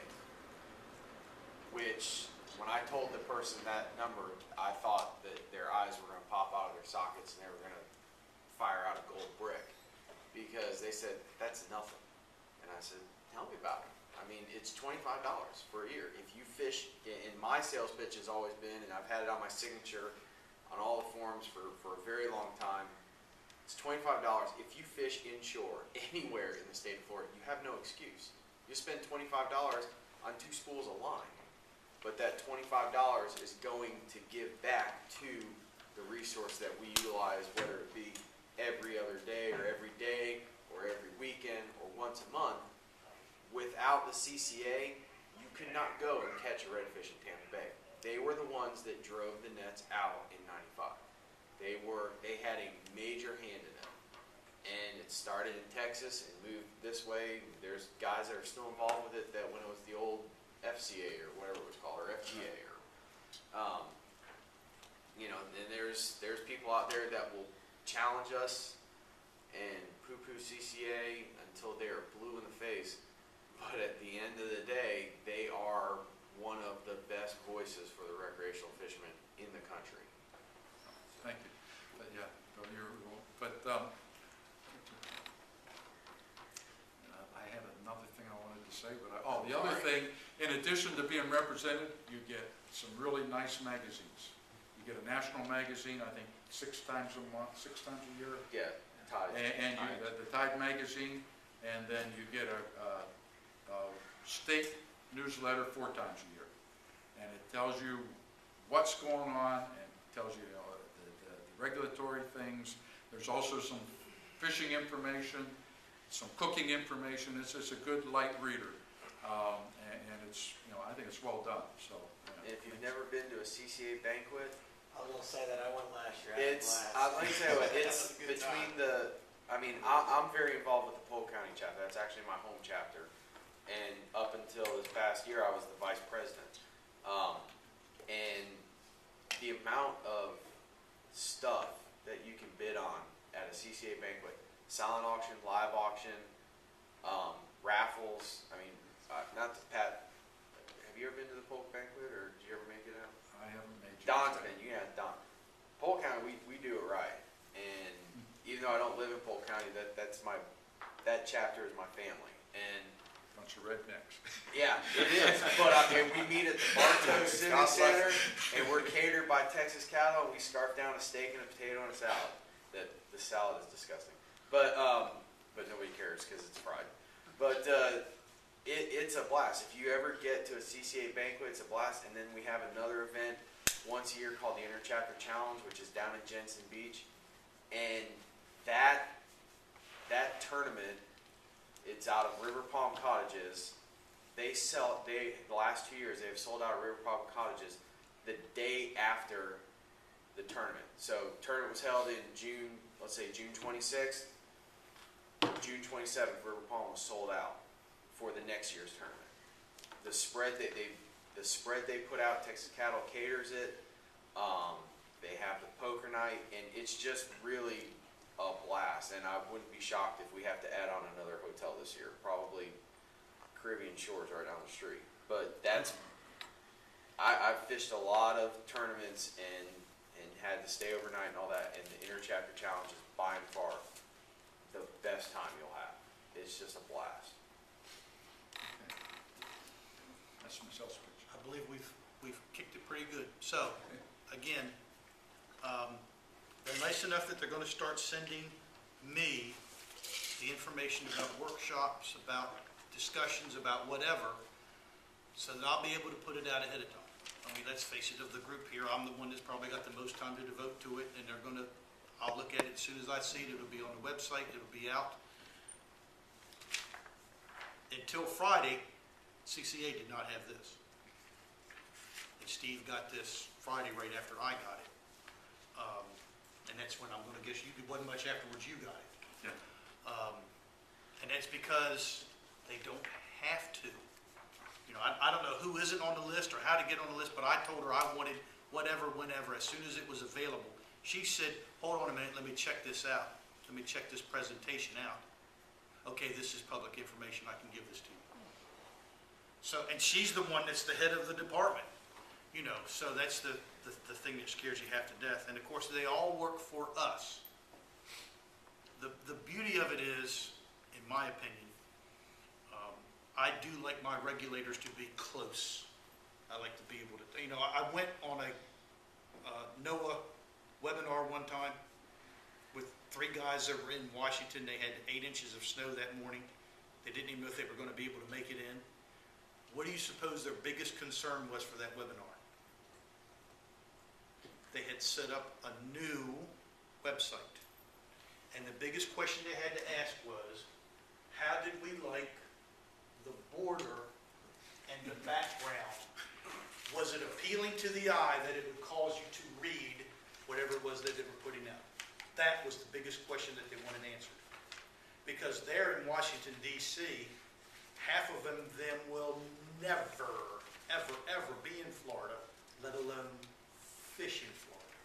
which when I told the person that number, I thought that their eyes were going to pop out of their sockets and they were going to fire out a gold brick, because they said, that's nothing. And I said, tell me about it. I mean, it's $25 for a year. If you fish, and my sales pitch has always been, and I've had it on my signature on all the forms for a very long time, it's $25. If you fish inshore anywhere in the state of Florida, you have no excuse. You spend $25 on 2 spools of line, but that $25 is going to give back to the resource that we utilize, whether it be every other day or every weekend or once a month. Without the CCA, you could not go and catch a redfish in Tampa Bay. They were the ones that drove the nets out in '95. They had a major hand in it. And it started in Texas and moved this way. There's guys that are still involved with it that when it was the old FCA or whatever it was called, or FGA, or and there's people out there that will challenge us and poo-poo CCA until they are blue in the face. But at the end of the day, they are one of the best voices for the recreational fishermen in the country. Thank you. I had another thing I wanted to say, but the other thing, in addition to being represented, you get some really nice magazines. You get a national magazine, I think 6 times a year. Yeah, Tide. And you get the Tide magazine, and then you get a state newsletter 4 times a year. And it tells you what's going on, and tells you, the regulatory things, There's also some fishing information, some cooking information. It's a good light reader. And it's, I think it's well done, so. And if you've never been to a CCA banquet, I was gonna say that, I went last year. I had a it's, blast. let me tell you what, it's between I'm very involved with the Polk County chapter. That's actually my home chapter. And up until this past year, I was the vice president. And the amount of stuff that you can bid on at a CCA banquet, silent auction, live auction, raffles, not to Pat, have you ever been to the Polk banquet, or did you ever make it out? I haven't made you. Don's been, Don. Polk County, we do it right. And even though I don't live in Polk County, that chapter is my family. And Bunch of rednecks. yeah, it is. But we meet at the Bartow Civic Center, and we're catered by Texas Cattle. We scarf down a steak and a potato and a salad. The salad is disgusting, but nobody cares because it's fried. But it's a blast. If you ever get to a CCA banquet, it's a blast. And then we have another event once a year called the Interchapter Challenge, which is down in Jensen Beach, and that tournament. It's out of River Palm Cottages. The last 2 years, they have sold out of River Palm Cottages the day after the tournament. So tournament was held in June, let's say June 26th. June 27th, River Palm was sold out for the next year's tournament. The spread they put out, Texas Cattle caters it. They have the poker night, and it's just really a blast. And I wouldn't be shocked if we have to add on another hotel this year. Probably Caribbean Shores right down the street. But I've fished a lot of tournaments and had to stay overnight and all that. And the Interchapter Challenge is by and far the best time you'll have. It's just a blast. That's Michelle's picture. I believe we've kicked it pretty good. So, again, they're nice enough that they're going to start sending me the information about workshops, about discussions, about whatever, so that I'll be able to put it out ahead of time. Let's face it, of the group here, I'm the one that's probably got the most time to devote to it, and I'll look at it as soon as I see it. It'll be on the website, it'll be out. Until Friday, CCA did not have this. And Steve got this Friday right after I got it. And that's when I'm going to guess it wasn't much afterwards you got it. Yeah. And that's because they don't have to. I don't know who isn't on the list or how to get on the list, but I told her I wanted whatever, whenever, as soon as it was available. She said, hold on a minute, let me check this out. Let me check this presentation out. Okay, this is public information, I can give this to you. So, and she's the one that's the head of the department, so that's the thing that scares you half to death. And of course, they all work for us. The beauty of it is, in my opinion, I do like my regulators to be close. I like to be able to, I went on a NOAA webinar one time with 3 guys that were in Washington. They had 8 inches of snow that morning. They didn't even know if they were going to be able to make it in. What do you suppose their biggest concern was for that webinar? They had set up a new website. And the biggest question they had to ask was, how did we like the border and the background? Was it appealing to the eye that it would cause you to read whatever it was that they were putting out? That was the biggest question that they wanted answered. Because there in Washington, D.C., half of them will never, ever, ever be in Florida, let alone fish in Florida.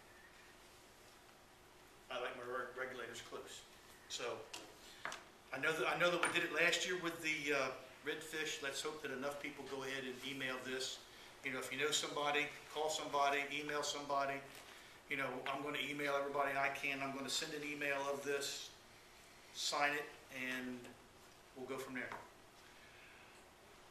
I like my regulators close. So I know that we did it last year with the redfish. Let's hope that enough people go ahead and email this. If you know somebody, call somebody, email somebody. I'm going to email everybody I can. I'm going to send an email of this, sign it, and we'll go from there.